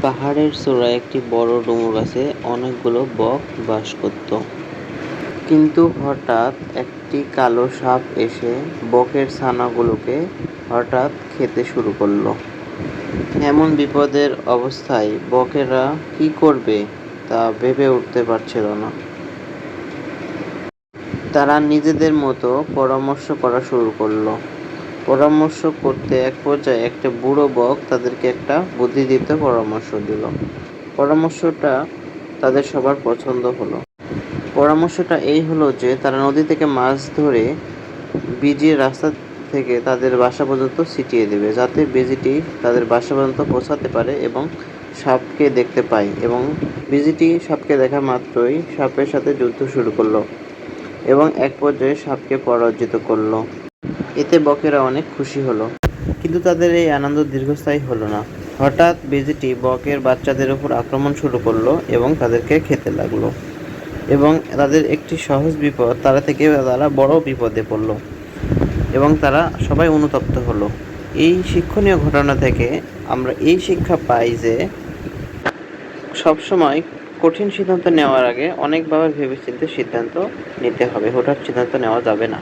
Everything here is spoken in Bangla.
পাহাড়ের চূড়ায় একটি বড় ডুমুর গাছে অনেকগুলো বক বাস করত। কিন্তু হঠাৎ একটি কালো সাপ এসে বকের ছানাগুলোকে হঠাৎ খেতে শুরু করলো। এমন বিপদের অবস্থায় বকেরা কি করবে তা ভেবে উঠতে পারছিল না। তারা নিজেদের মতো পরামর্শ করা শুরু করলো। পরামর্শ করতে এক পর্যায়ে একটা বুড়ো বক তাদেরকে একটা বুদ্ধি দিতে পরামর্শ দিল। পরামর্শটা তাদের সবার পছন্দ হলো। পরামর্শটা এই হলো যে তারা নদী থেকে মাছ ধরে ভিজিয়ে রাস্তা থেকে তাদের বাসা পর্যন্ত ছিটিয়ে দেবে, যাতে ভিজিটি তাদের বাসা পর্যন্ত পৌঁছাতে পারে এবং সাপকে দেখতে পায়। এবং ভিজিটি সাপকে দেখা মাত্রই সাপের সাথে যুদ্ধ শুরু করলো এবং এক পর্যায়ে সাপকে পরাজিত করলো। এতে বকেরা অনেক খুশি হলো, কিন্তু তাদের এই আনন্দ দীর্ঘস্থায়ী হলো না। হঠাৎ ভিজিটি বকের বাচ্চাদের উপর আক্রমণ শুরু করলো এবং তাদেরকে খেতে লাগলো। এবং তাদের একটি সহজ বিপদ তারা বড় বিপদে পড়লো এবং তারা সবাই অনুতপ্ত হলো। এই শিক্ষণীয় ঘটনা থেকে আমরা এই শিক্ষা পাই যে সবসময় কঠিন সিদ্ধান্ত নেওয়ার আগে অনেকভাবে ভেবেচিন্তে সিদ্ধান্ত নিতে হবে। হুটহাট সিদ্ধান্ত নেওয়া যাবে না।